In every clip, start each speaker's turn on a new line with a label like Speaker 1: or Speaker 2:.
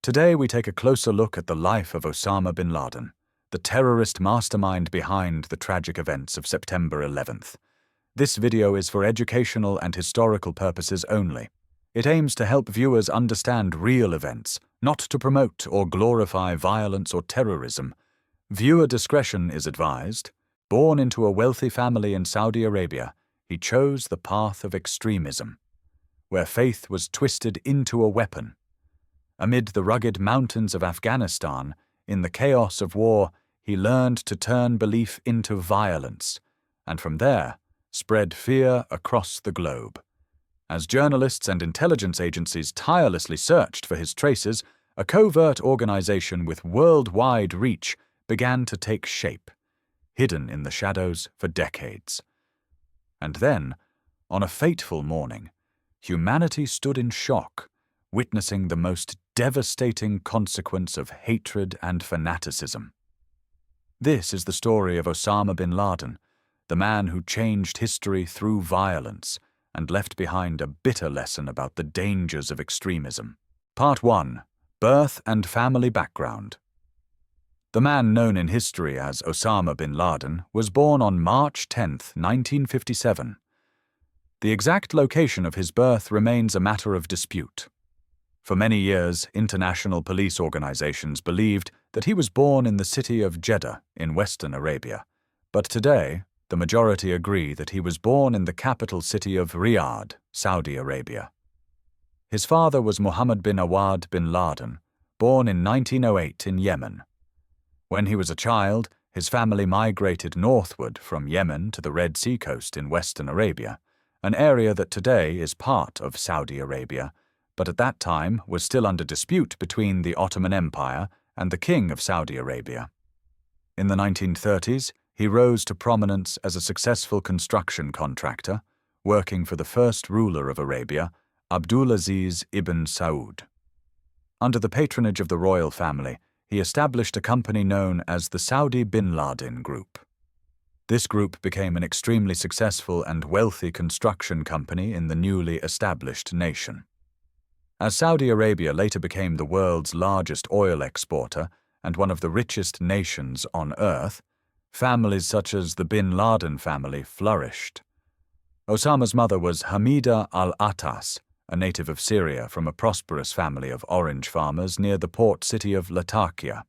Speaker 1: Today we take a closer look at the life of Osama bin Laden, the terrorist mastermind behind the tragic events of September 11th. This video is for educational and historical purposes only. It aims to help viewers understand real events, not to promote or glorify violence or terrorism. Viewer discretion is advised. Born into a wealthy family in Saudi Arabia, he chose the path of extremism, where faith was twisted into a weapon. Amid the rugged mountains of Afghanistan, in the chaos of war, he learned to turn belief into violence, and from there, spread fear across the globe. As journalists and intelligence agencies tirelessly searched for his traces, a covert organization with worldwide reach began to take shape, hidden in the shadows for decades. And then, on a fateful morning, humanity stood in shock, witnessing the most devastating consequence of hatred and fanaticism. This is the story of Osama bin Laden, the man who changed history through violence and left behind a bitter lesson about the dangers of extremism. Part 1. Birth and Family Background. The man known in history as Osama bin Laden was born on March 10, 1957. The exact location of his birth remains a matter of dispute. For many years, international police organizations believed that he was born in the city of Jeddah in Western Arabia, but today, the majority agree that he was born in the capital city of Riyadh, Saudi Arabia. His father was Mohammed bin Awad bin Laden, born in 1908 in Yemen. When he was a child, his family migrated northward from Yemen to the Red Sea coast in Western Arabia, an area that today is part of Saudi Arabia, but at that time was still under dispute between the Ottoman Empire and the King of Saudi Arabia. In the 1930s, he rose to prominence as a successful construction contractor, working for the first ruler of Arabia, Abdulaziz ibn Saud. Under the patronage of the royal family, he established a company known as the Saudi Bin Laden Group. This group became an extremely successful and wealthy construction company in the newly established nation. As Saudi Arabia later became the world's largest oil exporter and one of the richest nations on earth, families such as the Bin Laden family flourished. Osama's mother was Hamida al-Attas, a native of Syria from a prosperous family of orange farmers near the port city of Latakia.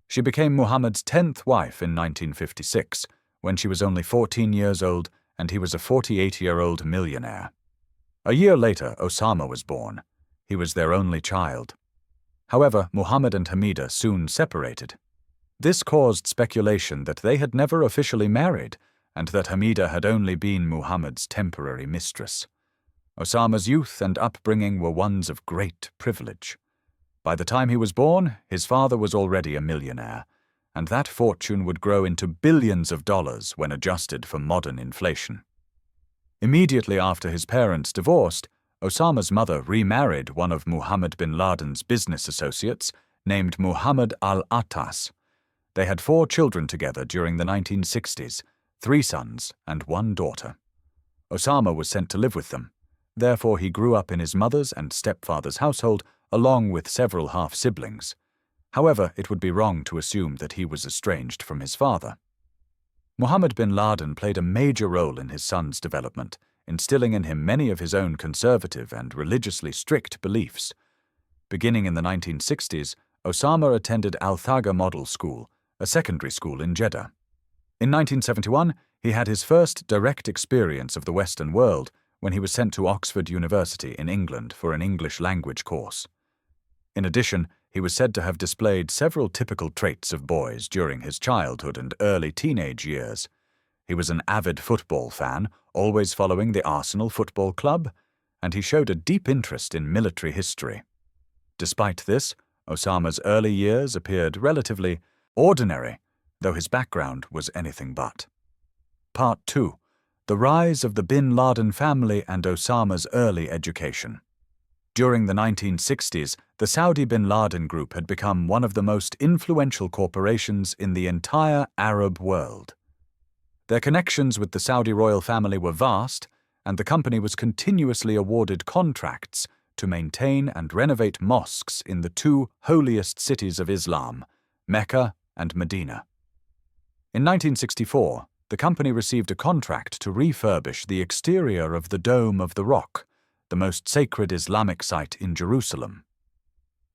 Speaker 1: She became Muhammad's 10th wife in 1956, when she was only 14 years old and he was a 48-year-old millionaire. A year later, Osama was born. He was their only child. However, Muhammad and Hamida soon separated. This caused speculation that they had never officially married and that Hamida had only been Muhammad's temporary mistress. Osama's youth and upbringing were ones of great privilege. By the time he was born, his father was already a millionaire, and that fortune would grow into billions of dollars when adjusted for modern inflation. Immediately after his parents divorced, Osama's mother remarried one of Mohammed bin Laden's business associates, named Muhammad al-Attas. They had 4 children together during the 1960s, 3 sons and 1 daughter. Osama was sent to live with them. Therefore, he grew up in his mother's and stepfather's household, along with several half-siblings. However, it would be wrong to assume that he was estranged from his father. Mohammed bin Laden played a major role in his son's development, instilling in him many of his own conservative and religiously strict beliefs. Beginning in the 1960s, Osama attended Al-Thaga Model School, a secondary school in Jeddah. In 1971, he had his first direct experience of the Western world when he was sent to Oxford University in England for an English language course. In addition, he was said to have displayed several typical traits of boys during his childhood and early teenage years. He was an avid football fan, always following the Arsenal Football Club, and he showed a deep interest in military history. Despite this, Osama's early years appeared relatively ordinary, though his background was anything but. Part 2. The Rise of the Bin Laden Family and Osama's Early Education. During the 1960s, the Saudi Bin Laden Group had become one of the most influential corporations in the entire Arab world. Their connections with the Saudi royal family were vast, and the company was continuously awarded contracts to maintain and renovate mosques in the two holiest cities of Islam, Mecca and Medina. In 1964, the company received a contract to refurbish the exterior of the Dome of the Rock, the most sacred Islamic site in Jerusalem.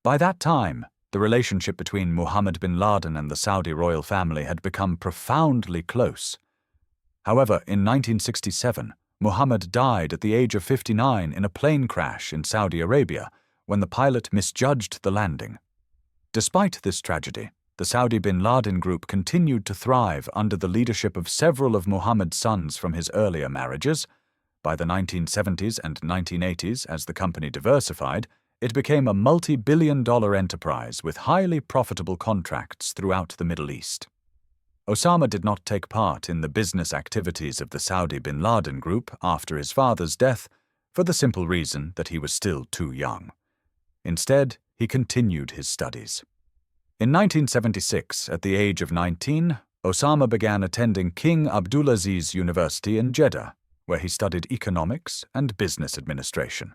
Speaker 1: By that time, the relationship between Mohammed bin Laden and the Saudi royal family had become profoundly close. However, in 1967, Mohammed died at the age of 59 in a plane crash in Saudi Arabia when the pilot misjudged the landing. Despite this tragedy, the Saudi bin Laden group continued to thrive under the leadership of several of Mohammed's sons from his earlier marriages. By the 1970s and 1980s, as the company diversified, it became a multi-billion-dollar enterprise with highly profitable contracts throughout the Middle East. Osama did not take part in the business activities of the Saudi bin Laden group after his father's death for the simple reason that he was still too young. Instead, he continued his studies. In 1976, at the age of 19, Osama began attending King Abdulaziz University in Jeddah, where he studied economics and business administration.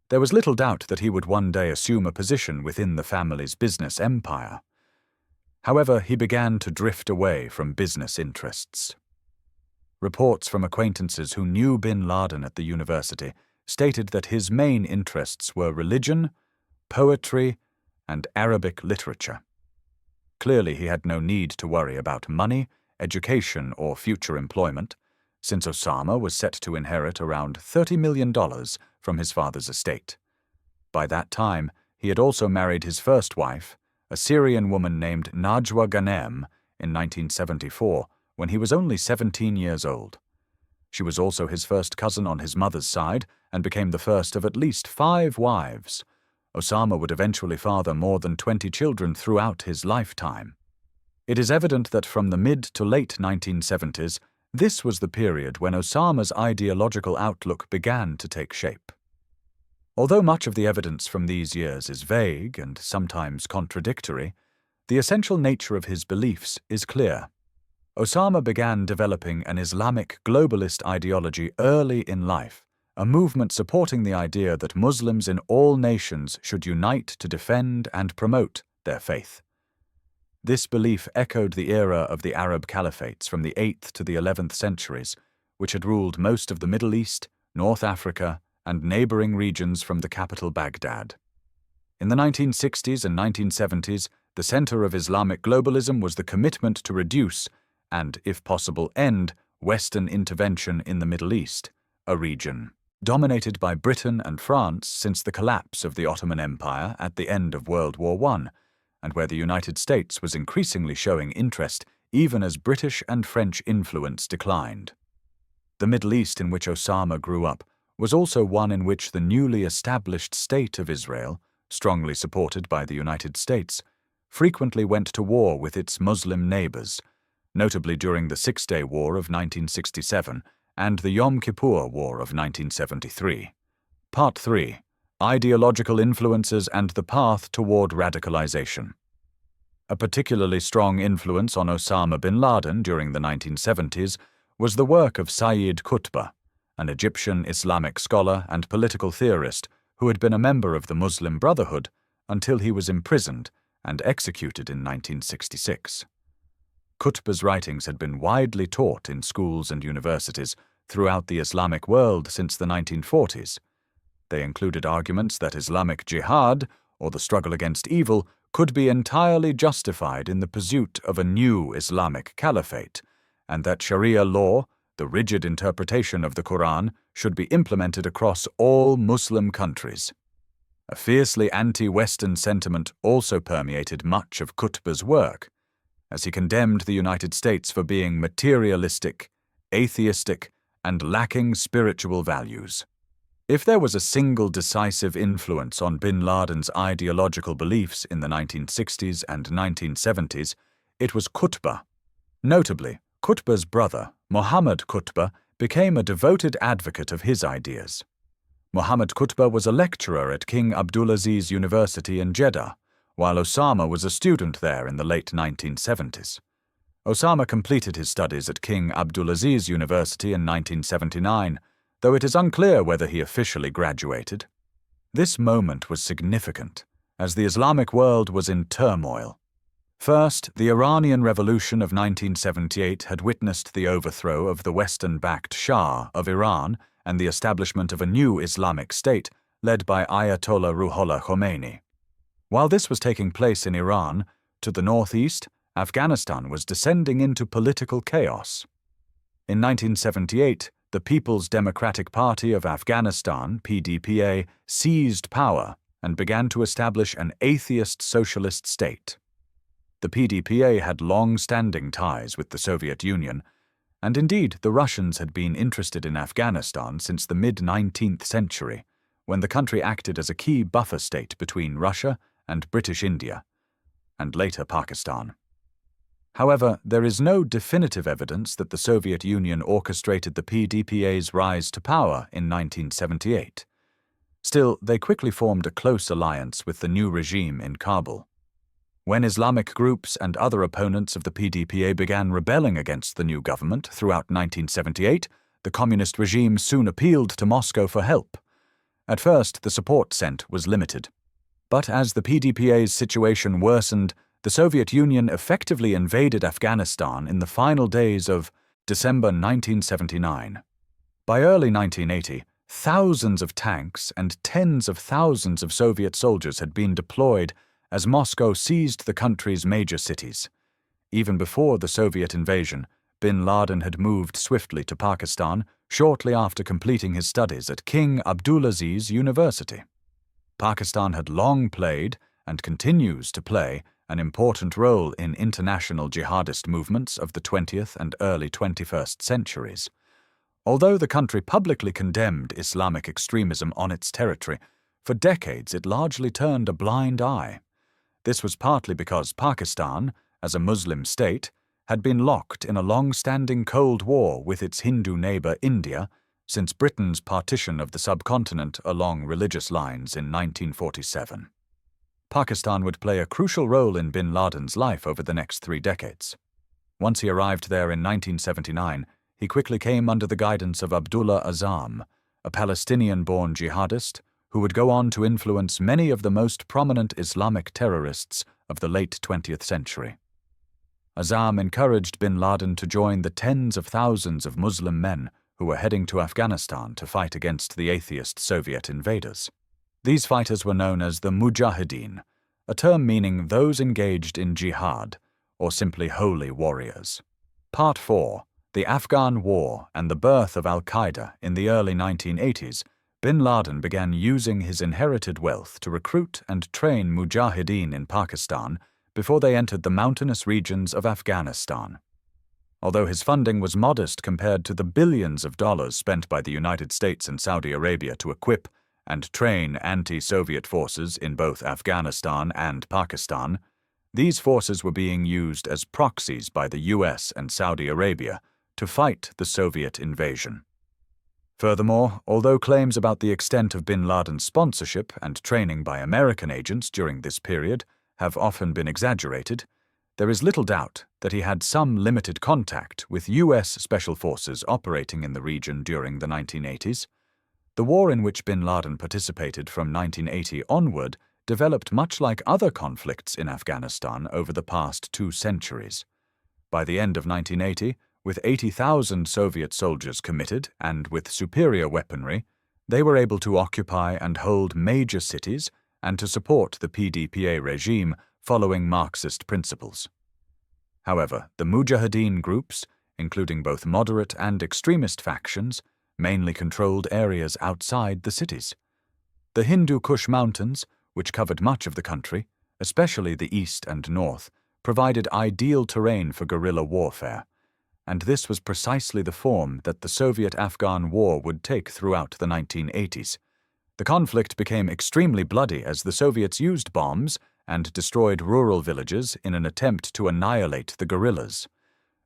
Speaker 1: There was little doubt that he would one day assume a position within the family's business empire. However, he began to drift away from business interests. Reports from acquaintances who knew bin Laden at the university stated that his main interests were religion, poetry, and Arabic literature. Clearly, he had no need to worry about money, education, or future employment, since Osama was set to inherit around $30 million from his father's estate. By that time, he had also married his first wife, a Syrian woman named Najwa Ghanem, in 1974, when he was only 17 years old. She was also his first cousin on his mother's side and became the first of at least 5 wives. Osama would eventually father more than 20 children throughout his lifetime. It is evident that from the mid to late 1970s, this was the period when Osama's ideological outlook began to take shape. Although much of the evidence from these years is vague and sometimes contradictory, the essential nature of his beliefs is clear. Osama began developing an Islamic globalist ideology early in life, a movement supporting the idea that Muslims in all nations should unite to defend and promote their faith. This belief echoed the era of the Arab caliphates from the 8th to the 11th centuries, which had ruled most of the Middle East, North Africa, and neighboring regions from the capital Baghdad. In the 1960s and 1970s, the center of Islamic globalism was the commitment to reduce and, if possible, end Western intervention in the Middle East, a region dominated by Britain and France since the collapse of the Ottoman Empire at the end of World War I, and where the United States was increasingly showing interest even as British and French influence declined. The Middle East in which Osama grew up was also one in which the newly established State of Israel, strongly supported by the United States, frequently went to war with its Muslim neighbors, notably during the Six-Day War of 1967 and the Yom Kippur War of 1973. Part 3. Ideological Influences and the Path Toward Radicalization. A particularly strong influence on Osama bin Laden during the 1970s was the work of Sayyid Qutb, an Egyptian Islamic scholar and political theorist who had been a member of the Muslim Brotherhood until he was imprisoned and executed in 1966. Qutb's writings had been widely taught in schools and universities throughout the Islamic world since the 1940s. They included arguments that Islamic jihad, or the struggle against evil, could be entirely justified in the pursuit of a new Islamic caliphate, and that Sharia law, the rigid interpretation of the Quran, should be implemented across all Muslim countries. A fiercely anti-Western sentiment also permeated much of Qutb's work, as he condemned the United States for being materialistic, atheistic, and lacking spiritual values. If there was a single decisive influence on bin Laden's ideological beliefs in the 1960s and 1970s, it was Qutb. Notably, Qutb's brother, Mohammed Qutb, became a devoted advocate of his ideas. Mohammed Qutb was a lecturer at King Abdulaziz University in Jeddah, while Osama was a student there in the late 1970s. Osama completed his studies at King Abdulaziz University in 1979, though it is unclear whether he officially graduated. This moment was significant, as the Islamic world was in turmoil. First, the Iranian Revolution of 1978 had witnessed the overthrow of the Western-backed Shah of Iran and the establishment of a new Islamic state led by Ayatollah Ruhollah Khomeini. While this was taking place in Iran, to the northeast, Afghanistan was descending into political chaos. In 1978, the People's Democratic Party of Afghanistan, PDPA, seized power and began to establish an atheist socialist state. The PDPA had long-standing ties with the Soviet Union, and indeed the Russians had been interested in Afghanistan since the mid-19th century, when the country acted as a key buffer state between Russia and British India, and later Pakistan. However, there is no definitive evidence that the Soviet Union orchestrated the PDPA's rise to power in 1978. Still, they quickly formed a close alliance with the new regime in Kabul. When Islamic groups and other opponents of the PDPA began rebelling against the new government throughout 1978, the communist regime soon appealed to Moscow for help. At first, the support sent was limited. But as the PDPA's situation worsened, the Soviet Union effectively invaded Afghanistan in the final days of December 1979. By early 1980, thousands of tanks and tens of thousands of Soviet soldiers had been deployed as Moscow seized the country's major cities. Even before the Soviet invasion, Bin Laden had moved swiftly to Pakistan shortly after completing his studies at King Abdulaziz University. Pakistan had long played, and continues to play, an important role in international jihadist movements of the 20th and early 21st centuries. Although the country publicly condemned Islamic extremism on its territory, for decades it largely turned a blind eye. This was partly because Pakistan, as a Muslim state, had been locked in a long-standing Cold War with its Hindu neighbor India since Britain's partition of the subcontinent along religious lines in 1947. Pakistan would play a crucial role in Bin Laden's life over the next 3 decades. Once he arrived there in 1979, he quickly came under the guidance of Abdullah Azzam, a Palestinian-born jihadist who would go on to influence many of the most prominent Islamic terrorists of the late 20th century. Azzam encouraged Bin Laden to join the tens of thousands of Muslim men who were heading to Afghanistan to fight against the atheist Soviet invaders. These fighters were known as the Mujahideen, a term meaning those engaged in jihad, or simply holy warriors. Part 4. The Afghan War and the birth of Al-Qaeda in the early 1980s, Bin Laden began using his inherited wealth to recruit and train Mujahideen in Pakistan before they entered the mountainous regions of Afghanistan. Although his funding was modest compared to the billions of dollars spent by the United States and Saudi Arabia to equip and train anti-Soviet forces in both Afghanistan and Pakistan, these forces were being used as proxies by the US and Saudi Arabia to fight the Soviet invasion. Furthermore, although claims about the extent of Bin Laden's sponsorship and training by American agents during this period have often been exaggerated, there is little doubt that he had some limited contact with US special forces operating in the region during the 1980s. The war in which Bin Laden participated from 1980 onward developed much like other conflicts in Afghanistan over the past 2 centuries. By the end of 1980, with 80,000 Soviet soldiers committed and with superior weaponry, they were able to occupy and hold major cities and to support the PDPA regime following Marxist principles. However, the Mujahideen groups, including both moderate and extremist factions, mainly controlled areas outside the cities. The Hindu Kush Mountains, which covered much of the country, especially the east and north, provided ideal terrain for guerrilla warfare, and this was precisely the form that the Soviet-Afghan War would take throughout the 1980s. The conflict became extremely bloody as the Soviets used bombs and destroyed rural villages in an attempt to annihilate the guerrillas.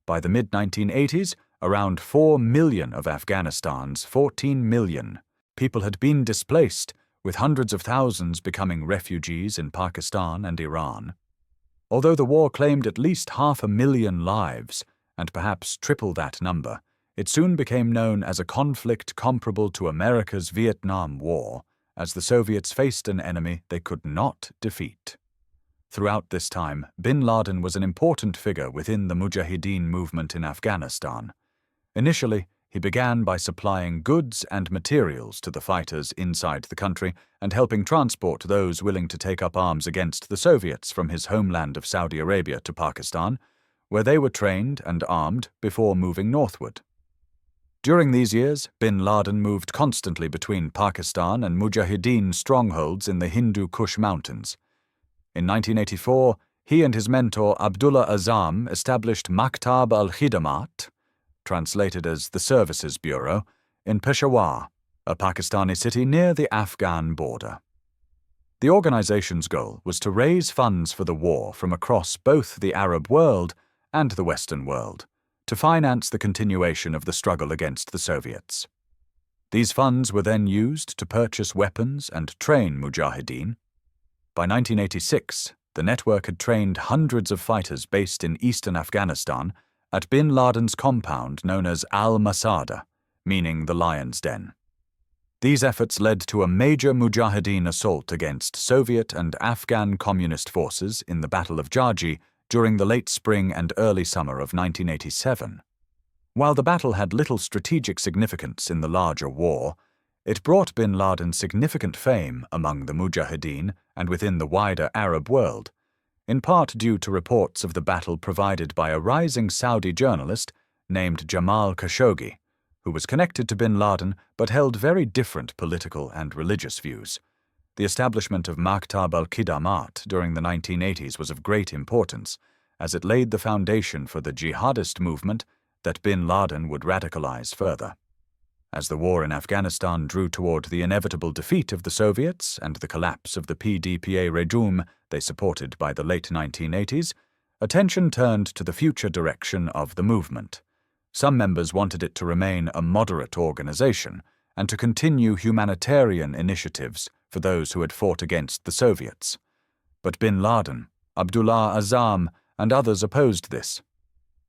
Speaker 1: By the mid-1980s, around 4 million of Afghanistan's 14 million people had been displaced, with hundreds of thousands becoming refugees in Pakistan and Iran. Although the war claimed at least 500,000 lives, and perhaps triple that number, it soon became known as a conflict comparable to America's Vietnam War as the Soviets faced an enemy they could not defeat. Throughout this time, Bin Laden was an important figure within the Mujahideen movement in Afghanistan. Initially, he began by supplying goods and materials to the fighters inside the country and helping transport those willing to take up arms against the Soviets from his homeland of Saudi Arabia to Pakistan, where they were trained and armed before moving northward. During these years, Bin Laden moved constantly between Pakistan and Mujahideen strongholds in the Hindu Kush Mountains. In 1984, he and his mentor Abdullah Azzam established Maktab al-Khidamat, translated as the Services Bureau, in Peshawar, a Pakistani city near the Afghan border. The organization's goal was to raise funds for the war from across both the Arab world and the Western world, to finance the continuation of the struggle against the Soviets. These funds were then used to purchase weapons and train Mujahideen. By 1986, the network had trained hundreds of fighters based in eastern Afghanistan at Bin Laden's compound known as Al-Masada, meaning the Lion's Den. These efforts led to a major Mujahideen assault against Soviet and Afghan communist forces in the Battle of Jaji during the late spring and early summer of 1987. While the battle had little strategic significance in the larger war, it brought Bin Laden significant fame among the Mujahideen and within the wider Arab world, in part due to reports of the battle provided by a rising Saudi journalist named Jamal Khashoggi, who was connected to Bin Laden but held very different political and religious views. The establishment of Maktab al-Khidamat during the 1980s was of great importance, as it laid the foundation for the jihadist movement that Bin Laden would radicalize further. As the war in Afghanistan drew toward the inevitable defeat of the Soviets and the collapse of the PDPA regime they supported by the late 1980s, attention turned to the future direction of the movement. Some members wanted it to remain a moderate organization and to continue humanitarian initiatives for those who had fought against the Soviets. But Bin Laden, Abdullah Azzam, and others opposed this.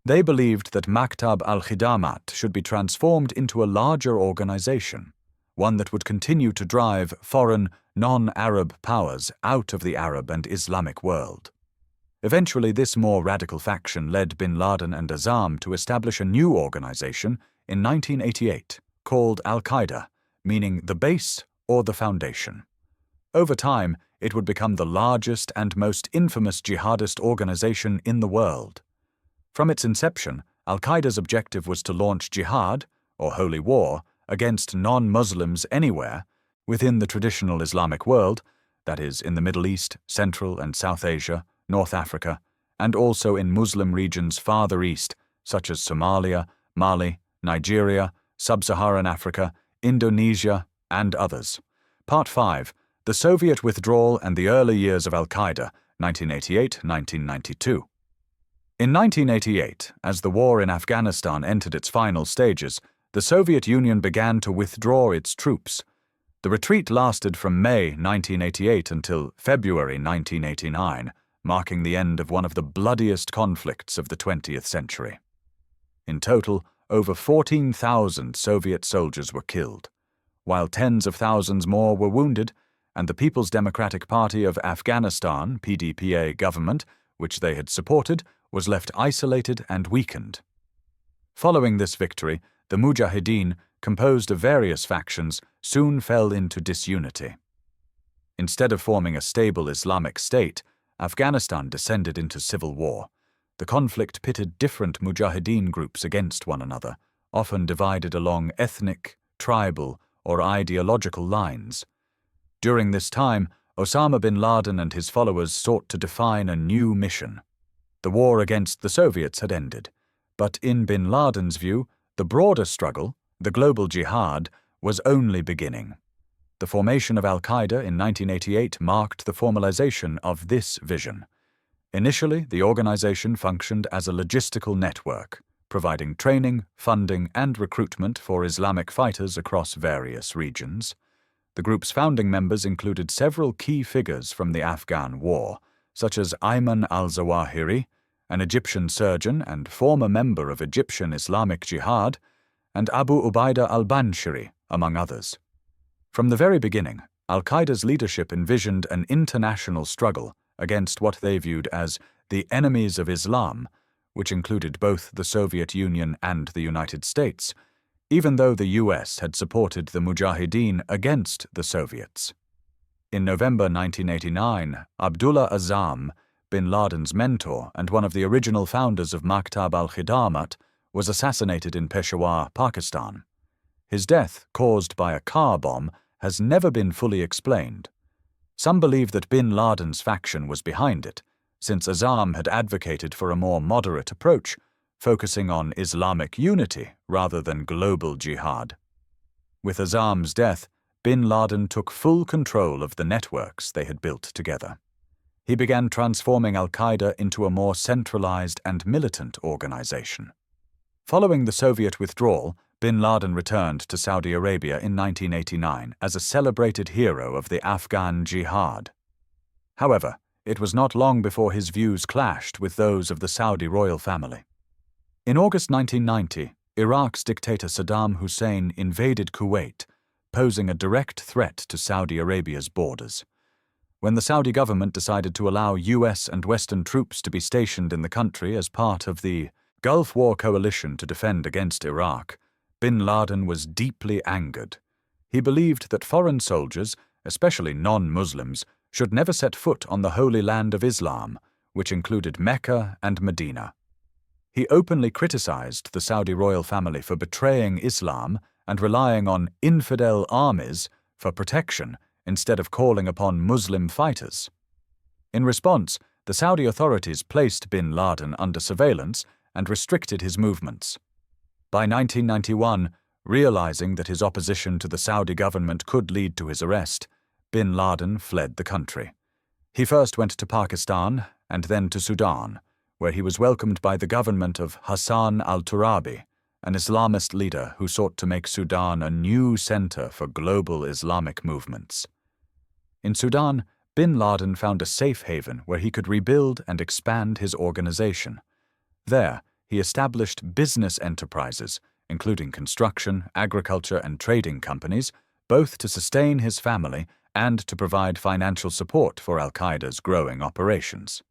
Speaker 1: They believed that Maktab al-Khidamat should be transformed into a larger organization, one that would continue to drive foreign, non-Arab powers out of the Arab and Islamic world. Eventually, this more radical faction led Bin Laden and Azzam to establish a new organization in 1988 called Al-Qaeda, meaning the base or the foundation. Over time, it would become the largest and most infamous jihadist organization in the world. From its inception, Al-Qaeda's objective was to launch jihad, or holy war, against non-Muslims anywhere within the traditional Islamic world, that is, in the Middle East, Central and South Asia, North Africa, and also in Muslim regions farther east, such as Somalia, Mali, Nigeria, Sub-Saharan Africa, Indonesia, and others. Part 5. The Soviet Withdrawal and the Early Years of Al-Qaeda, 1988–1992. In 1988, as the war in Afghanistan entered its final stages, the Soviet Union began to withdraw its troops. The retreat lasted from May 1988 until February 1989, marking the end of one of the bloodiest conflicts of the 20th century. In total, over 14,000 Soviet soldiers were killed, while tens of thousands more were wounded, and the People's Democratic Party of Afghanistan (PDPA) government, which they had supported, was left isolated and weakened. Following this victory, the Mujahideen, composed of various factions, soon fell into disunity. Instead of forming a stable Islamic state, Afghanistan descended into civil war. The conflict pitted different Mujahideen groups against one another, often divided along ethnic, tribal, or ideological lines. During this time, Osama bin Laden and his followers sought to define a new mission. The war against the Soviets had ended, but in bin Laden's view, the broader struggle, the global jihad, was only beginning. The formation of Al-Qaeda in 1988 marked the formalization of this vision. Initially, the organization functioned as a logistical network, providing training, funding, and recruitment for Islamic fighters across various regions. The group's founding members included several key figures from the Afghan war, such as Ayman al-Zawahiri, an Egyptian surgeon and former member of Egyptian Islamic Jihad, and Abu Ubaidah al-Banshiri, among others. From the very beginning, Al-Qaeda's leadership envisioned an international struggle against what they viewed as the enemies of Islam, which included both the Soviet Union and the United States, even though the US had supported the Mujahideen against the Soviets. In November 1989, Abdullah Azzam, Bin Laden's mentor and one of the original founders of Maktab al-Khidamat, was assassinated in Peshawar, Pakistan. His death, caused by a car bomb, has never been fully explained. Some believe that Bin Laden's faction was behind it, since Azzam had advocated for a more moderate approach, focusing on Islamic unity rather than global jihad. With Azzam's death, Bin Laden took full control of the networks they had built together. He began transforming al-Qaeda into a more centralized and militant organization. Following the Soviet withdrawal, Bin Laden returned to Saudi Arabia in 1989 as a celebrated hero of the Afghan jihad. However, it was not long before his views clashed with those of the Saudi royal family. In August 1990, Iraq's dictator Saddam Hussein invaded Kuwait, posing a direct threat to Saudi Arabia's borders. When the Saudi government decided to allow US and Western troops to be stationed in the country as part of the Gulf War coalition to defend against Iraq, Bin Laden was deeply angered. He believed that foreign soldiers, especially non-Muslims, should never set foot on the holy land of Islam, which included Mecca and Medina. He openly criticized the Saudi royal family for betraying Islam and relying on infidel armies for protection instead of calling upon Muslim fighters. In response, the Saudi authorities placed Bin Laden under surveillance and restricted his movements. By 1991, realizing that his opposition to the Saudi government could lead to his arrest, Bin Laden fled the country. He first went to Pakistan and then to Sudan, where he was welcomed by the government of Hassan al-Turabi, an Islamist leader who sought to make Sudan a new center for global Islamic movements. In Sudan, Bin Laden found a safe haven where he could rebuild and expand his organization. There, he established business enterprises, including construction, agriculture, and trading companies, both to sustain his family and to provide financial support for al-Qaeda's growing operations.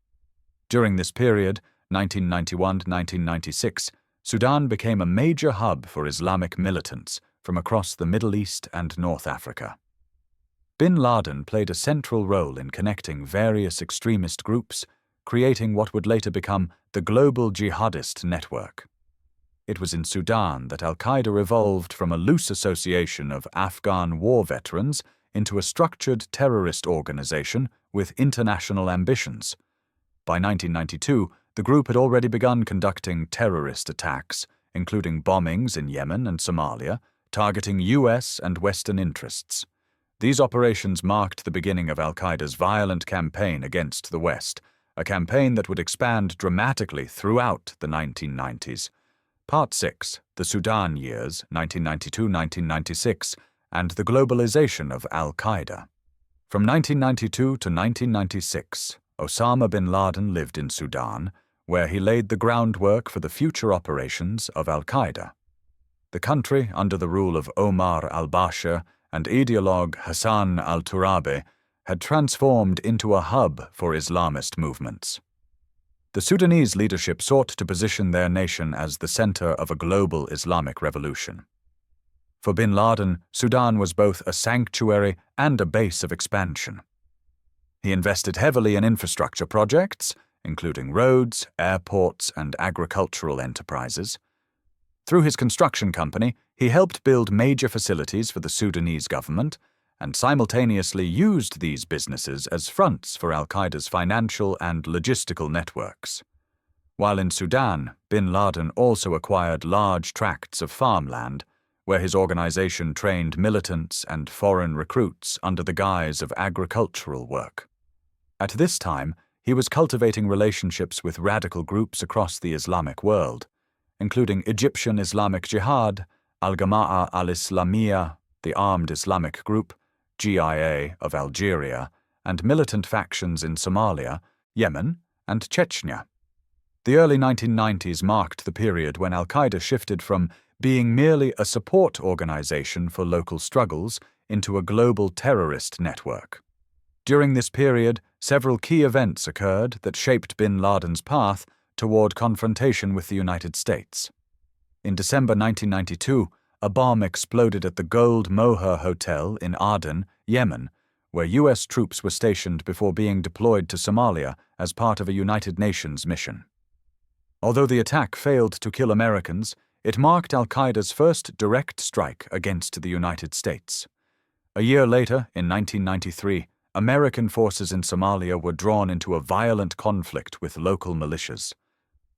Speaker 1: During this period, 1991 to 1996, Sudan became a major hub for Islamic militants from across the Middle East and North Africa. Bin Laden played a central role in connecting various extremist groups, creating what would later become the global jihadist network. It was in Sudan that al-Qaeda evolved from a loose association of Afghan war veterans into a structured terrorist organization with international ambitions. By 1992, the group had already begun conducting terrorist attacks, including bombings in Yemen and Somalia, targeting US and Western interests. These operations marked the beginning of al-Qaeda's violent campaign against the West, a campaign that would expand dramatically throughout the 1990s. Part 6, The Sudan Years, 1992-1996, and the Globalization of al-Qaeda. From 1992 to 1996, Osama bin Laden lived in Sudan, where he laid the groundwork for the future operations of al-Qaeda. The country, under the rule of Omar al-Bashir and ideologue Hassan al-Turabi, had transformed into a hub for Islamist movements. The Sudanese leadership sought to position their nation as the center of a global Islamic revolution. For bin Laden, Sudan was both a sanctuary and a base of expansion. He invested heavily in infrastructure projects, including roads, airports, and agricultural enterprises. Through his construction company, he helped build major facilities for the Sudanese government and simultaneously used these businesses as fronts for al-Qaeda's financial and logistical networks. While in Sudan, bin Laden also acquired large tracts of farmland, where his organization trained militants and foreign recruits under the guise of agricultural work. At this time, he was cultivating relationships with radical groups across the Islamic world, including Egyptian Islamic Jihad, Al-Jama'a al-Islamiyya, the armed Islamic group, GIA of Algeria, and militant factions in Somalia, Yemen, and Chechnya. The early 1990s marked the period when al-Qaeda shifted from being merely a support organization for local struggles into a global terrorist network. During this period, several key events occurred that shaped bin Laden's path toward confrontation with the United States. In December 1992, a bomb exploded at the Gold Moher Hotel in Aden, Yemen, where U.S. troops were stationed before being deployed to Somalia as part of a United Nations mission. Although the attack failed to kill Americans, it marked al-Qaeda's first direct strike against the United States. A year later, in 1993, American forces in Somalia were drawn into a violent conflict with local militias.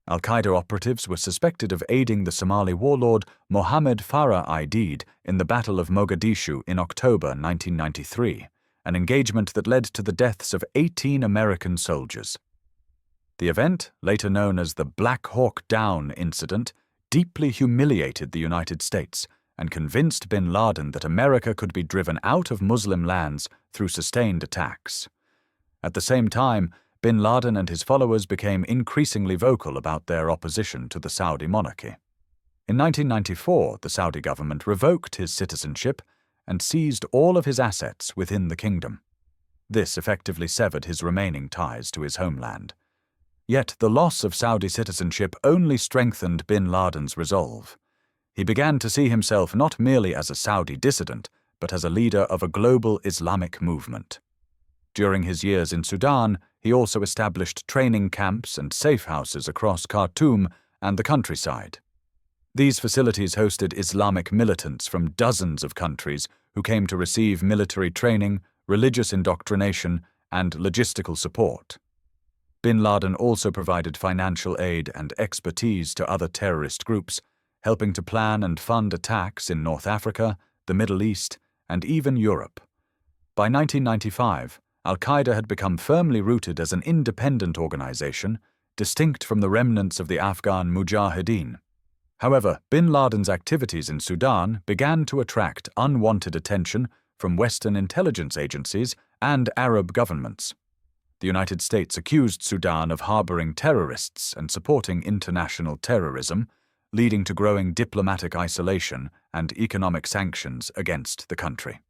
Speaker 1: Al-Qaeda operatives were suspected of aiding the Somali warlord Mohammed Farah Aidid in the Battle of Mogadishu in October 1993, an engagement that led to the deaths of 18 American soldiers. The event, later known as the Black Hawk Down incident, deeply humiliated the United States and convinced bin Laden that America could be driven out of Muslim lands through sustained attacks. At the same time, bin Laden and his followers became increasingly vocal about their opposition to the Saudi monarchy. In 1994, the Saudi government revoked his citizenship and seized all of his assets within the kingdom. This effectively severed his remaining ties to his homeland. Yet the loss of Saudi citizenship only strengthened bin Laden's resolve. He began to see himself not merely as a Saudi dissident, but as a leader of a global Islamic movement. During his years in Sudan, he also established training camps and safe houses across Khartoum and the countryside. These facilities hosted Islamic militants from dozens of countries who came to receive military training, religious indoctrination, and logistical support. Bin Laden also provided financial aid and expertise to other terrorist groups, helping to plan and fund attacks in North Africa, the Middle East, and even Europe. By 1995, al-Qaeda had become firmly rooted as an independent organization, distinct from the remnants of the Afghan Mujahideen. However, bin Laden's activities in Sudan began to attract unwanted attention from Western intelligence agencies and Arab governments. The United States accused Sudan of harboring terrorists and supporting international terrorism, leading to growing diplomatic isolation and economic sanctions against the country.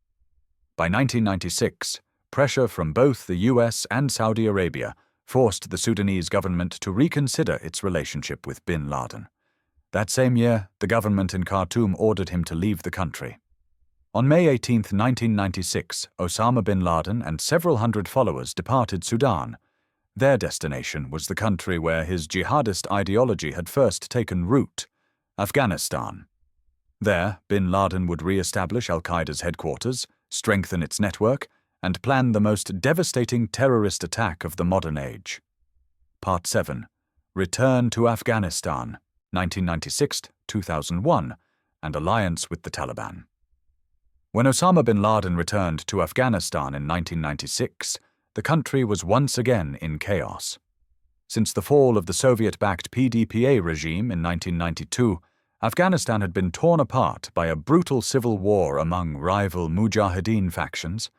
Speaker 1: By 1996, pressure from both the US and Saudi Arabia forced the Sudanese government to reconsider its relationship with bin Laden. That same year, the government in Khartoum ordered him to leave the country. On May 18, 1996, Osama bin Laden and several hundred followers departed Sudan. Their destination was the country where his jihadist ideology had first taken root, Afghanistan. There, bin Laden would re-establish al-Qaeda's headquarters, strengthen its network, and plan the most devastating terrorist attack of the modern age. Part 7. Return to Afghanistan, 1996-2001, and alliance with the Taliban. When Osama bin Laden returned to Afghanistan in 1996, the country was once again in chaos. Since the fall of the Soviet-backed PDPA regime in 1992, Afghanistan had been torn apart by a brutal civil war among rival Mujahideen factions.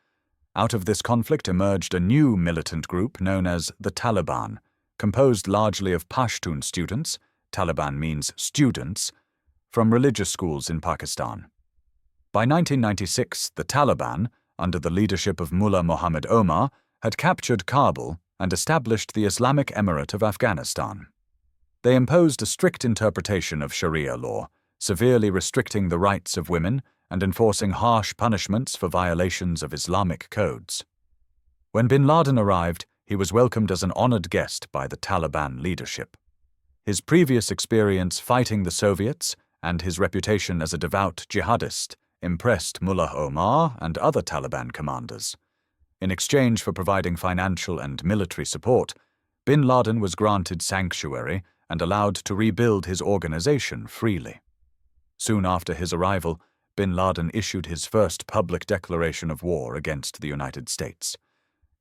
Speaker 1: Out of this conflict emerged a new militant group known as the Taliban, composed largely of Pashtun students, Taliban means students, from religious schools in Pakistan. By 1996, the Taliban, under the leadership of Mullah Muhammad Omar, had captured Kabul and established the Islamic Emirate of Afghanistan. They imposed a strict interpretation of Sharia law, severely restricting the rights of women and enforcing harsh punishments for violations of Islamic codes. When bin Laden arrived, he was welcomed as an honored guest by the Taliban leadership. His previous experience fighting the Soviets and his reputation as a devout jihadist impressed Mullah Omar and other Taliban commanders. In exchange for providing financial and military support, bin Laden was granted sanctuary and allowed to rebuild his organization freely. Soon after his arrival, bin Laden issued his first public declaration of war against the United States.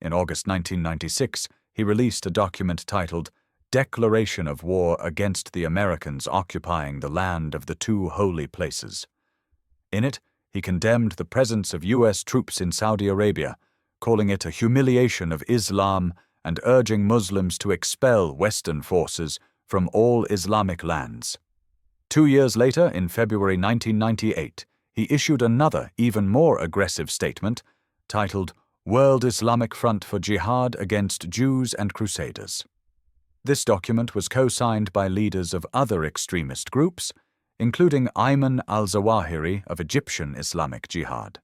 Speaker 1: In August 1996, he released a document titled Declaration of War Against the Americans Occupying the Land of the Two Holy Places. In it, he condemned the presence of U.S. troops in Saudi Arabia, calling it a humiliation of Islam and urging Muslims to expel Western forces from all Islamic lands. 2 years later, in February 1998, he issued another, even more aggressive statement titled World Islamic Front for Jihad Against Jews and Crusaders. This document was co-signed by leaders of other extremist groups, including Ayman al-Zawahiri of Egyptian Islamic Jihad.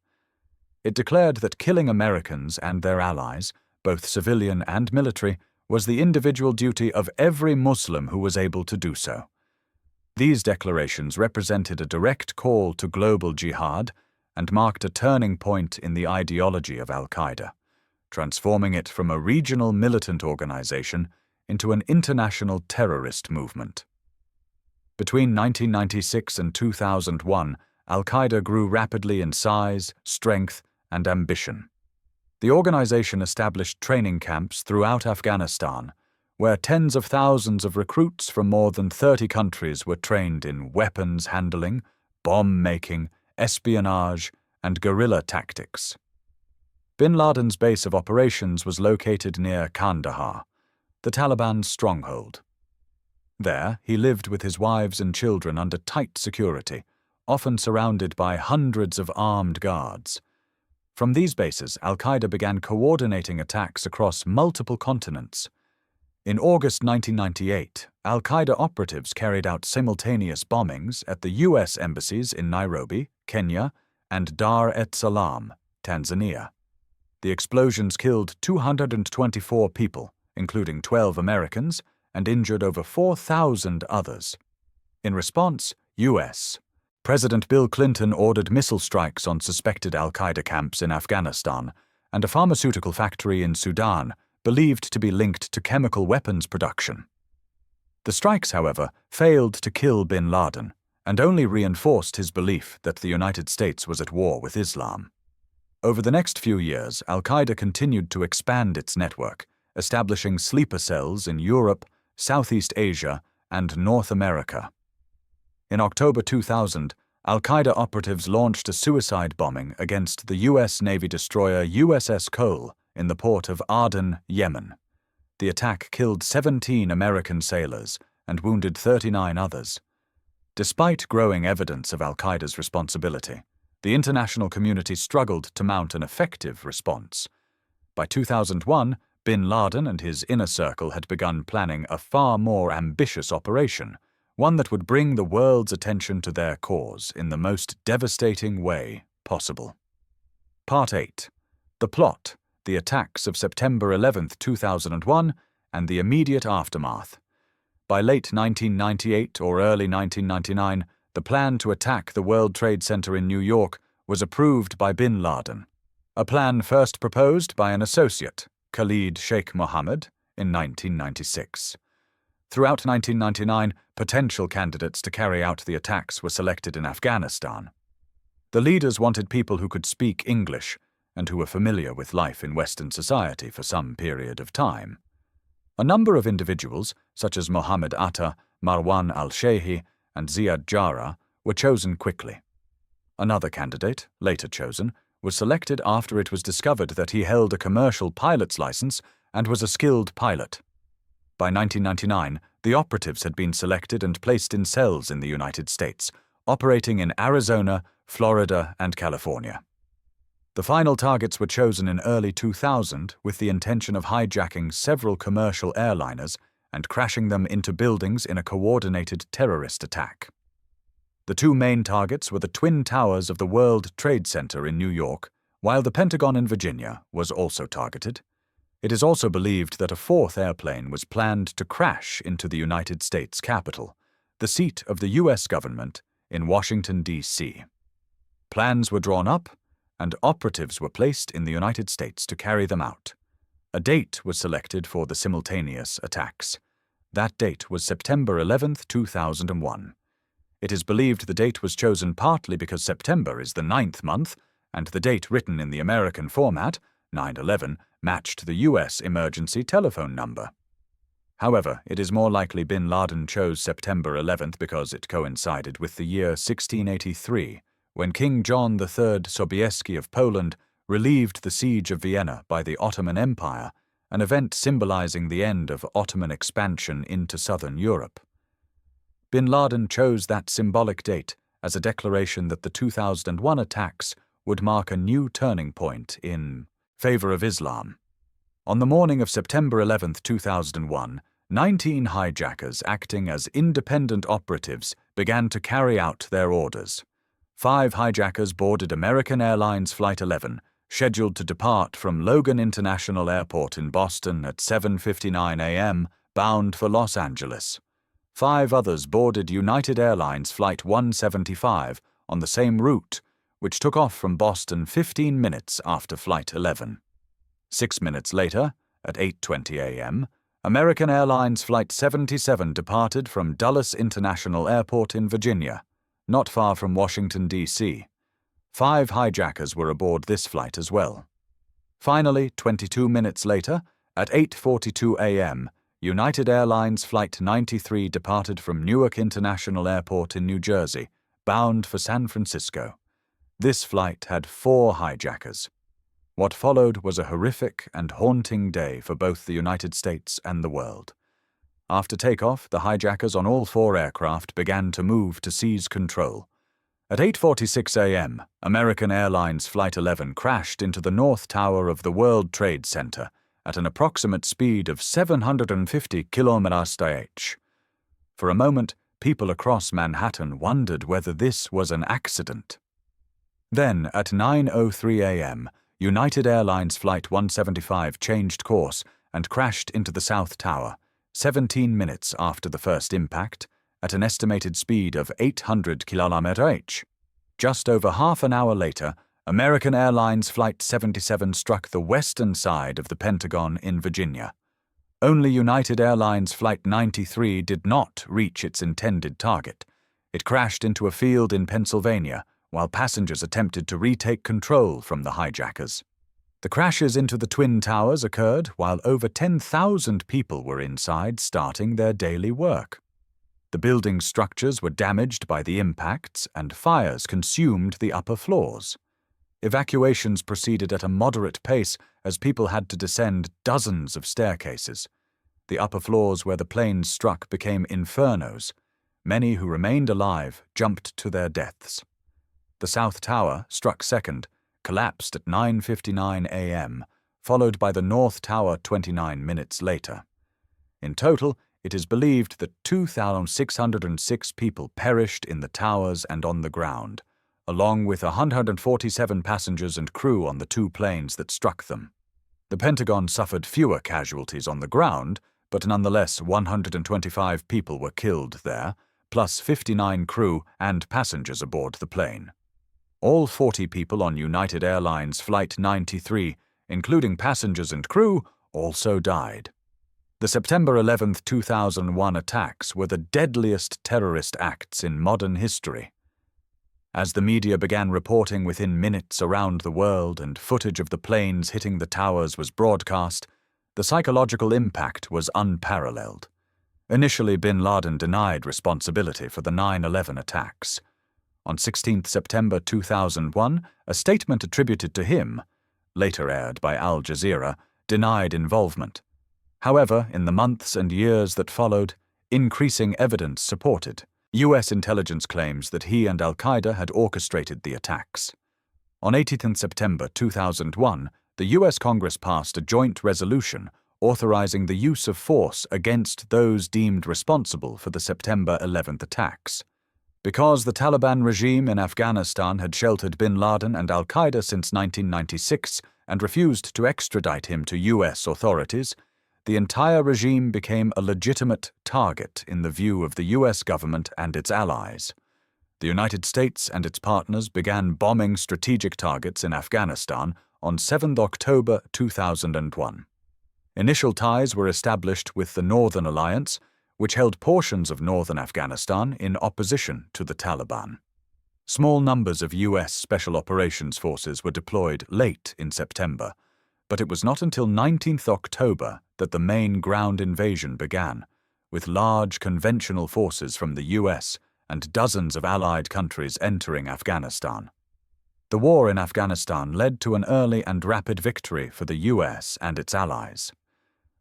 Speaker 1: It declared that killing Americans and their allies, both civilian and military, was the individual duty of every Muslim who was able to do so. These declarations represented a direct call to global jihad and marked a turning point in the ideology of al-Qaeda, transforming it from a regional militant organization into an international terrorist movement. Between 1996 and 2001, al-Qaeda grew rapidly in size, strength, and ambition. The organization established training camps throughout Afghanistan, where tens of thousands of recruits from more than 30 countries were trained in weapons handling, bomb-making, espionage, and guerrilla tactics. Bin Laden's base of operations was located near Kandahar, the Taliban's stronghold. There, he lived with his wives and children under tight security, often surrounded by hundreds of armed guards. From these bases, al-Qaeda began coordinating attacks across multiple continents. In August 1998, al-Qaeda operatives carried out simultaneous bombings at the U.S. embassies in Nairobi, Kenya, and Dar es Salaam, Tanzania. The explosions killed 224 people, including 12 Americans, and injured over 4,000 others. In response, U.S. President Bill Clinton ordered missile strikes on suspected al-Qaeda camps in Afghanistan and a pharmaceutical factory in Sudan believed to be linked to chemical weapons production. The strikes, however, failed to kill bin Laden and only reinforced his belief that the United States was at war with Islam. Over the next few years, al-Qaeda continued to expand its network, establishing sleeper cells in Europe, Southeast Asia, and North America. In October 2000, al-Qaeda operatives launched a suicide bombing against the U.S. Navy destroyer USS Cole in the port of Aden, Yemen. The attack killed 17 American sailors and wounded 39 others. Despite growing evidence of al-Qaeda's responsibility, the international community struggled to mount an effective response. By 2001, bin Laden and his inner circle had begun planning a far more ambitious operation, one that would bring the world's attention to their cause in the most devastating way possible. Part 8. The Plot, the Attacks of September 11, 2001, and the Immediate Aftermath. By late 1998 or early 1999, the plan to attack the World Trade Center in New York was approved by bin Laden, a plan first proposed by an associate, Khalid Sheikh Mohammed, in 1996. Throughout 1999, potential candidates to carry out the attacks were selected in Afghanistan. The leaders wanted people who could speak English and who were familiar with life in Western society for some period of time. A number of individuals, such as Mohammed Atta, Marwan al-Shehi, and Ziad Jarrah, were chosen quickly. Another candidate, later chosen, was selected after it was discovered that he held a commercial pilot's license and was a skilled pilot. By 1999, the operatives had been selected and placed in cells in the United States, operating in Arizona, Florida, and California. The final targets were chosen in early 2000 with the intention of hijacking several commercial airliners and crashing them into buildings in a coordinated terrorist attack. The two main targets were the Twin Towers of the World Trade Center in New York, while the Pentagon in Virginia was also targeted. It is also believed that a fourth airplane was planned to crash into the United States Capitol, the seat of the U.S. government in Washington, D.C. Plans were drawn up, and operatives were placed in the United States to carry them out. A date was selected for the simultaneous attacks. That date was September 11, 2001. It is believed the date was chosen partly because September is the 9th month, and the date written in the American format, 9/11, matched the U.S. emergency telephone number. However, it is more likely bin Laden chose September 11th because it coincided with the year 1683, when King John III Sobieski of Poland relieved the siege of Vienna by the Ottoman Empire, an event symbolizing the end of Ottoman expansion into southern Europe. Bin Laden chose that symbolic date as a declaration that the 2001 attacks would mark a new turning point in favor of Islam. On the morning of September 11, 2001, 19 hijackers acting as independent operatives began to carry out their orders. 5 hijackers boarded American Airlines Flight 11, scheduled to depart from Logan International Airport in Boston at 7:59 a.m., bound for Los Angeles. 5 others boarded United Airlines Flight 175 on the same route, which took off from Boston 15 minutes after Flight 11. 6 minutes later, at 8:20 a.m., American Airlines Flight 77 departed from Dulles International Airport in Virginia, not far from Washington, D.C. 5 hijackers were aboard this flight as well. Finally, 22 minutes later, at 8:42 a.m., United Airlines Flight 93 departed from Newark International Airport in New Jersey, bound for San Francisco. This flight had 4 hijackers. What followed was a horrific and haunting day for both the United States and the world. After takeoff, the hijackers on all 4 aircraft began to move to seize control. At 8:46 a.m., American Airlines Flight 11 crashed into the North Tower of the World Trade Center at an approximate speed of 750 km/h. For a moment, people across Manhattan wondered whether this was an accident. Then, at 9:03 a.m., United Airlines Flight 175 changed course and crashed into the South Tower, 17 minutes after the first impact, at an estimated speed of 800 km/h. Just over half an hour later, American Airlines Flight 77 struck the western side of the Pentagon in Virginia. Only United Airlines Flight 93 did not reach its intended target. It crashed into a field in Pennsylvania, while passengers attempted to retake control from the hijackers. The crashes into the Twin Towers occurred while over 10,000 people were inside starting their daily work. The building's structures were damaged by the impacts, and fires consumed the upper floors. Evacuations proceeded at a moderate pace as people had to descend dozens of staircases. The upper floors where the planes struck became infernos. Many who remained alive jumped to their deaths. The South Tower, struck second, collapsed at 9:59 a.m., followed by the North Tower 29 minutes later. In total, it is believed that 2,606 people perished in the towers and on the ground, along with 147 passengers and crew on the 2 planes that struck them. The Pentagon suffered fewer casualties on the ground, but nonetheless 125 people were killed there, plus 59 crew and passengers aboard the plane. All 40 people on United Airlines Flight 93, including passengers and crew, also died. The September 11, 2001 attacks were the deadliest terrorist acts in modern history. As the media began reporting within minutes around the world and footage of the planes hitting the towers was broadcast, the psychological impact was unparalleled. Initially, Bin Laden denied responsibility for the 9/11 attacks. On 16 September 2001, a statement attributed to him, later aired by Al Jazeera, denied involvement. However, in the months and years that followed, increasing evidence supported U.S. intelligence claims that he and al-Qaeda had orchestrated the attacks. On 18 September 2001, the U.S. Congress passed a joint resolution authorizing the use of force against those deemed responsible for the September 11 attacks. Because the Taliban regime in Afghanistan had sheltered bin Laden and al-Qaeda since 1996 and refused to extradite him to U.S. authorities, the entire regime became a legitimate target in the view of the U.S. government and its allies. The United States and its partners began bombing strategic targets in Afghanistan on 7 October 2001. Initial ties were established with the Northern Alliance, which held portions of northern Afghanistan in opposition to the Taliban. Small numbers of U.S. Special Operations Forces were deployed late in September, but it was not until 19th October that the main ground invasion began, with large conventional forces from the U.S. and dozens of allied countries entering Afghanistan. The war in Afghanistan led to an early and rapid victory for the U.S. and its allies.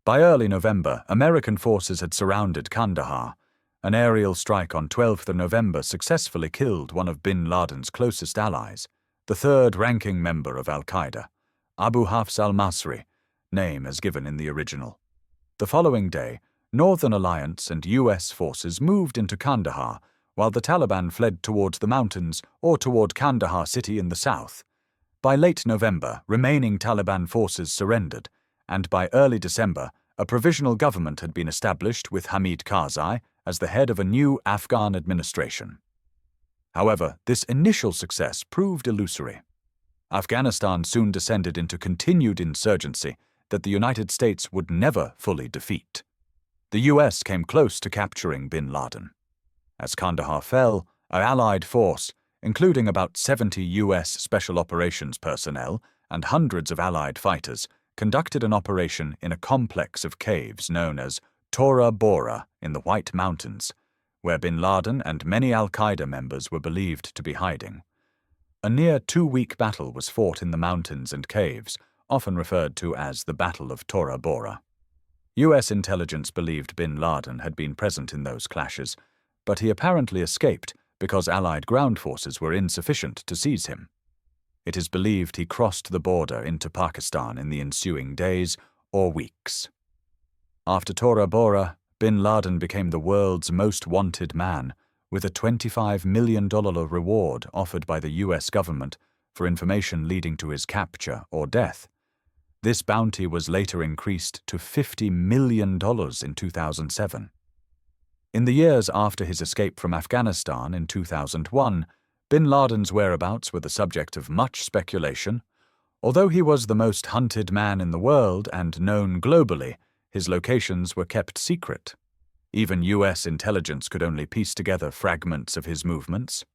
Speaker 1: By early November, American forces had surrounded Kandahar. An aerial strike on 12th of November successfully killed one of bin Laden's closest allies, the third-ranking member of al-Qaeda, Abu Hafs al-Masri, name as given in the original. The following day, Northern Alliance and U.S. forces moved into Kandahar, while the Taliban fled towards the mountains or toward Kandahar city in the south. By late November, remaining Taliban forces surrendered, and by early December, a provisional government had been established with Hamid Karzai as the head of a new Afghan administration. However, this initial success proved illusory. Afghanistan soon descended into continued insurgency that the United States would never fully defeat. The U.S. came close to capturing bin Laden. As Kandahar fell, an Allied force, including about 70 U.S. Special Operations personnel and hundreds of Allied fighters, conducted an operation in a complex of caves known as Tora Bora in the White Mountains, where bin Laden and many al-Qaeda members were believed to be hiding. A near two-week battle was fought in the mountains and caves, often referred to as the Battle of Tora Bora. U.S. intelligence believed bin Laden had been present in those clashes, but he apparently escaped because Allied ground forces were insufficient to seize him. It is believed he crossed the border into Pakistan in the ensuing days or weeks. After Tora Bora, bin Laden became the world's most wanted man, with a $25 million reward offered by the U.S. government for information leading to his capture or death. This bounty was later increased to $50 million in 2007. In the years after his escape from Afghanistan in 2001, bin Laden's whereabouts were the subject of much speculation. Although he was the most hunted man in the world and known globally, his locations were kept secret. Even U.S. intelligence could only piece together fragments of his movements.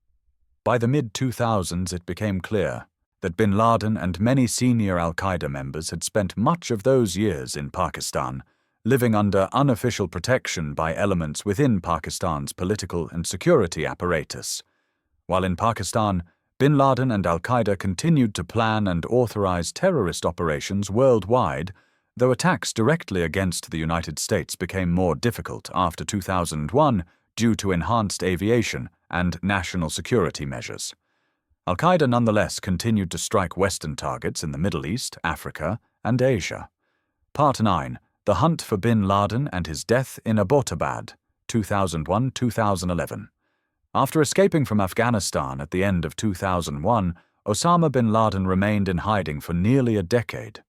Speaker 1: By the mid-2000s, it became clear that bin Laden and many senior al-Qaeda members had spent much of those years in Pakistan, living under unofficial protection by elements within Pakistan's political and security apparatus. While in Pakistan, bin Laden and al-Qaeda continued to plan and authorize terrorist operations worldwide, though attacks directly against the United States became more difficult after 2001 due to enhanced aviation and national security measures. Al-Qaeda nonetheless continued to strike Western targets in the Middle East, Africa, and Asia. Part 9. The Hunt for bin Laden and His Death in Abbottabad, 2001-2011. After escaping from Afghanistan at the end of 2001, Osama bin Laden remained in hiding for nearly a decade.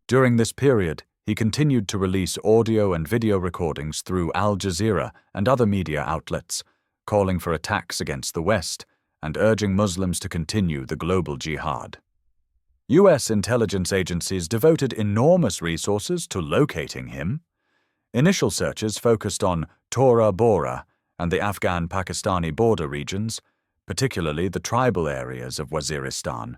Speaker 1: During this period, he continued to release audio and video recordings through Al Jazeera and other media outlets, calling for attacks against the West and urging Muslims to continue the global jihad. U.S. intelligence agencies devoted enormous resources to locating him. Initial searches focused on Tora Bora and the Afghan-Pakistani border regions, particularly the tribal areas of Waziristan.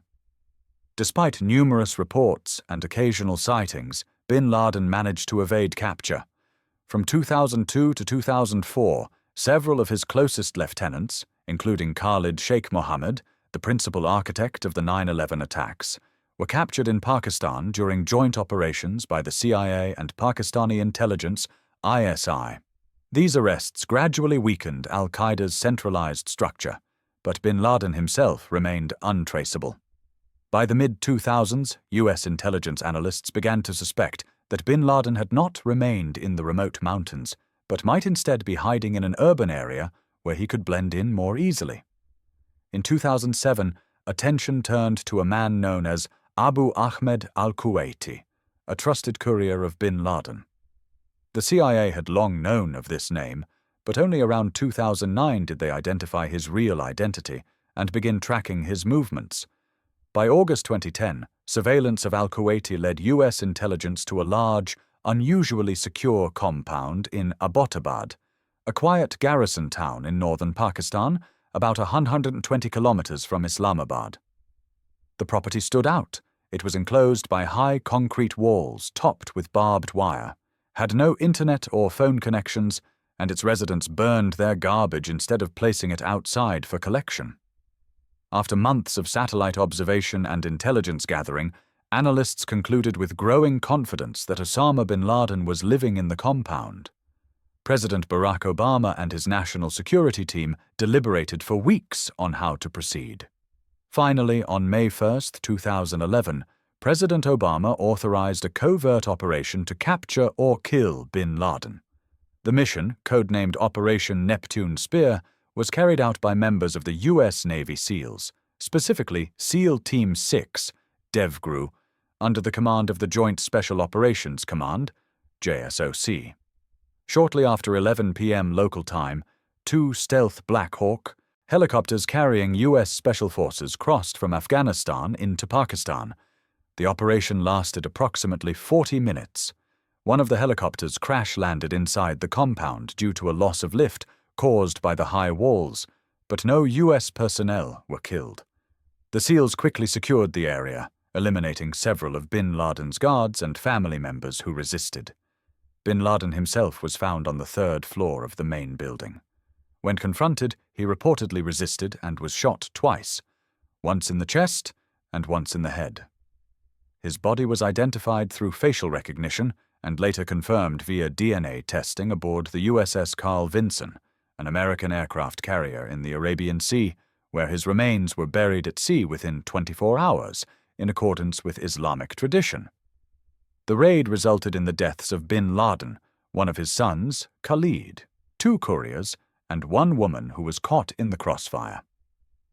Speaker 1: Despite numerous reports and occasional sightings, bin Laden managed to evade capture. From 2002 to 2004, several of his closest lieutenants, including Khalid Sheikh Mohammed, the principal architect of the 9/11 attacks, were captured in Pakistan during joint operations by the CIA and Pakistani intelligence ISI. These arrests gradually weakened al-Qaeda's centralized structure, but bin Laden himself remained untraceable. By the mid-2000s, U.S. intelligence analysts began to suspect that bin Laden had not remained in the remote mountains, but might instead be hiding in an urban area where he could blend in more easily. In 2007, attention turned to a man known as Abu Ahmed al-Kuwaiti, a trusted courier of bin Laden. The CIA had long known of this name, but only around 2009 did they identify his real identity and begin tracking his movements. By August 2010, surveillance of al-Kuwaiti led U.S. intelligence to a large, unusually secure compound in Abbottabad, a quiet garrison town in northern Pakistan, about 120 kilometers from Islamabad. The property stood out. It was enclosed by high concrete walls topped with barbed wire, had no internet or phone connections, and its residents burned their garbage instead of placing it outside for collection. After months of satellite observation and intelligence gathering, analysts concluded with growing confidence that Osama bin Laden was living in the compound. President Barack Obama and his national security team deliberated for weeks on how to proceed. Finally, on May 1, 2011, President Obama authorized a covert operation to capture or kill bin Laden. The mission, codenamed Operation Neptune Spear, was carried out by members of the U.S. Navy SEALs, specifically SEAL Team 6, DEVGRU, under the command of the Joint Special Operations Command, JSOC. Shortly after 11 p.m. local time, 2 stealth Black Hawk helicopters carrying U.S. Special Forces crossed from Afghanistan into Pakistan. The operation lasted approximately 40 minutes. One of the helicopters crash-landed inside the compound due to a loss of lift caused by the high walls, but no U.S. personnel were killed. The SEALs quickly secured the area, eliminating several of bin Laden's guards and family members who resisted. Bin Laden himself was found on the 3rd floor of the main building. When confronted, he reportedly resisted and was shot twice, once in the chest and once in the head. His body was identified through facial recognition and later confirmed via DNA testing aboard the USS Carl Vinson, an American aircraft carrier in the Arabian Sea, where his remains were buried at sea within 24 hours, in accordance with Islamic tradition. The raid resulted in the deaths of bin Laden, one of his sons, Khalid, 2 couriers, and 1 woman who was caught in the crossfire.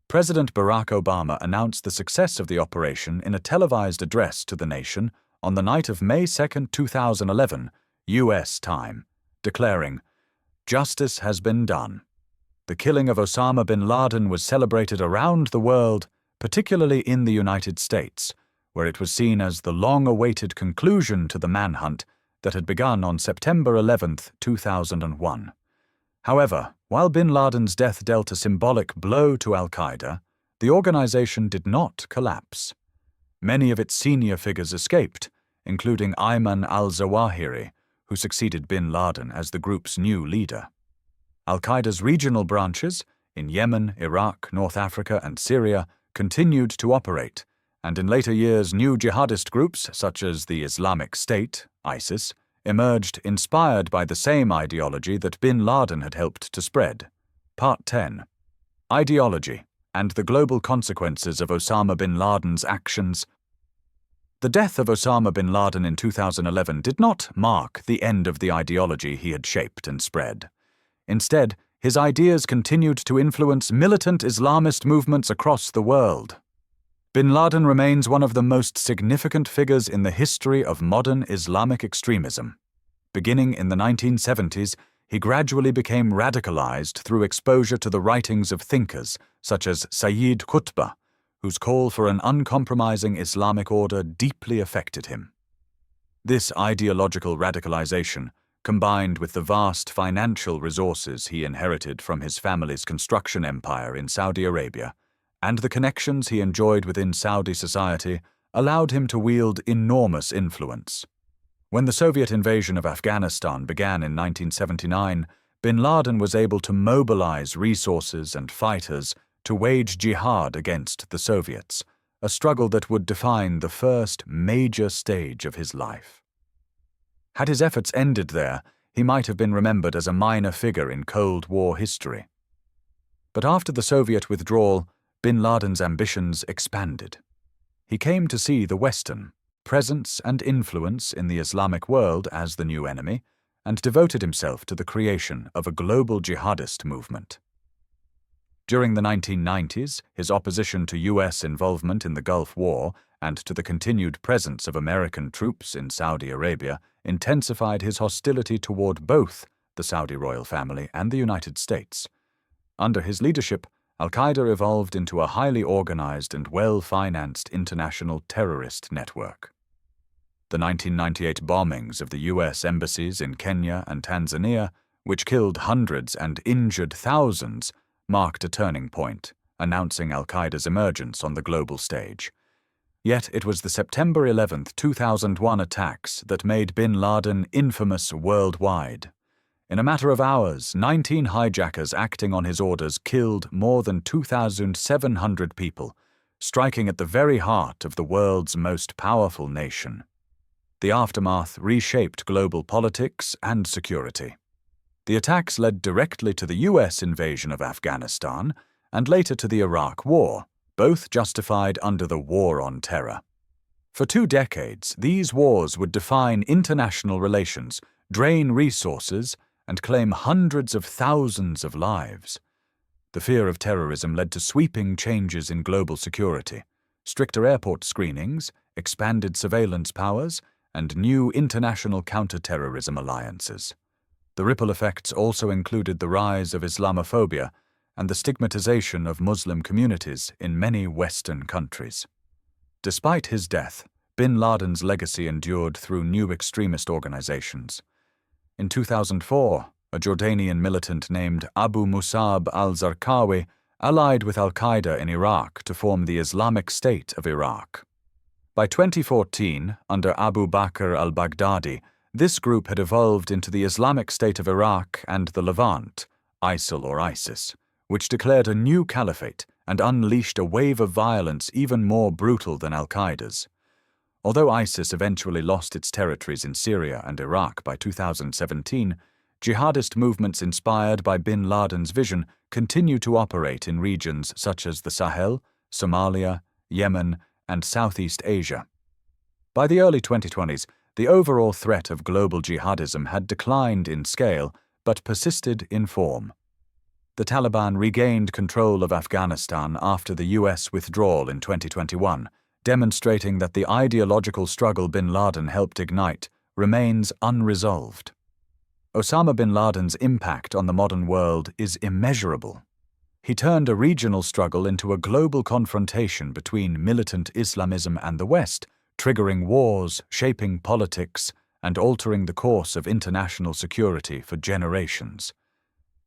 Speaker 1: President Barack Obama announced the success of the operation in a televised address to the nation on the night of May 2, 2011, U.S. time, declaring, "Justice has been done." The killing of Osama bin Laden was celebrated around the world, particularly in the United States, where it was seen as the long-awaited conclusion to the manhunt that had begun on September 11, 2001. However, while bin Laden's death dealt a symbolic blow to al-Qaeda, the organization did not collapse. Many of its senior figures escaped, including Ayman al-Zawahiri, who succeeded bin Laden as the group's new leader. Al-Qaeda's regional branches, in Yemen, Iraq, North Africa, and Syria, continued to operate, and in later years new jihadist groups such as the Islamic State, ISIS, emerged inspired by the same ideology that bin Laden had helped to spread. Part 10. Ideology and the global consequences of Osama bin Laden's actions. The death of Osama bin Laden in 2011 did not mark the end of the ideology he had shaped and spread. Instead, his ideas continued to influence militant Islamist movements across the world. Bin Laden remains one of the most significant figures in the history of modern Islamic extremism. Beginning in the 1970s, he gradually became radicalized through exposure to the writings of thinkers such as Sayyid Qutb, whose call for an uncompromising Islamic order deeply affected him. This ideological radicalization, combined with the vast financial resources he inherited from his family's construction empire in Saudi Arabia, and the connections he enjoyed within Saudi society, allowed him to wield enormous influence. When the Soviet invasion of Afghanistan began in 1979, bin Laden was able to mobilize resources and fighters to wage jihad against the Soviets, a struggle that would define the first major stage of his life. Had his efforts ended there, he might have been remembered as a minor figure in Cold War history. But after the Soviet withdrawal, bin Laden's ambitions expanded. He came to see the Western presence and influence in the Islamic world as the new enemy, and devoted himself to the creation of a global jihadist movement. During the 1990s, his opposition to U.S. involvement in the Gulf War and to the continued presence of American troops in Saudi Arabia intensified his hostility toward both the Saudi royal family and the United States. Under his leadership, al-Qaeda evolved into a highly organized and well-financed international terrorist network. The 1998 bombings of the U.S. embassies in Kenya and Tanzania, which killed hundreds and injured thousands, marked a turning point, announcing al-Qaeda's emergence on the global stage. Yet it was the September 11, 2001 attacks that made bin Laden infamous worldwide. In a matter of hours, 19 hijackers acting on his orders killed more than 2,700 people, striking at the very heart of the world's most powerful nation. The aftermath reshaped global politics and security. The attacks led directly to the US invasion of Afghanistan and later to the Iraq War, both justified under the War on Terror. For 2 decades, these wars would define international relations, drain resources, and claim hundreds of thousands of lives. The fear of terrorism led to sweeping changes in global security, stricter airport screenings, expanded surveillance powers, and new international counter-terrorism alliances. The ripple effects also included the rise of Islamophobia and the stigmatization of Muslim communities in many Western countries. Despite his death, Bin Laden's legacy endured through new extremist organizations. In 2004, a Jordanian militant named Abu Musab al-Zarqawi allied with al-Qaeda in Iraq to form the Islamic State of Iraq. By 2014, under Abu Bakr al-Baghdadi, this group had evolved into the Islamic State of Iraq and the Levant, ISIL or ISIS, which declared a new caliphate and unleashed a wave of violence even more brutal than al-Qaeda's. Although ISIS eventually lost its territories in Syria and Iraq by 2017, jihadist movements inspired by bin Laden's vision continue to operate in regions such as the Sahel, Somalia, Yemen, and Southeast Asia. By the early 2020s, the overall threat of global jihadism had declined in scale but persisted in form. The Taliban regained control of Afghanistan after the US withdrawal in 2021, demonstrating that the ideological struggle bin Laden helped ignite remains unresolved. Osama bin Laden's impact on the modern world is immeasurable. He turned a regional struggle into a global confrontation between militant Islamism and the West, triggering wars, shaping politics, and altering the course of international security for generations.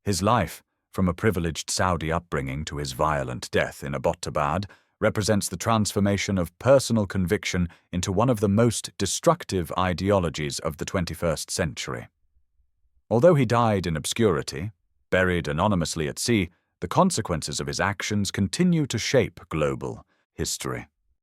Speaker 1: His life, from a privileged Saudi upbringing to his violent death in Abbottabad, represents the transformation of personal conviction into one of the most destructive ideologies of the 21st century. Although he died in obscurity, buried anonymously at sea, the consequences of his actions continue to shape global history.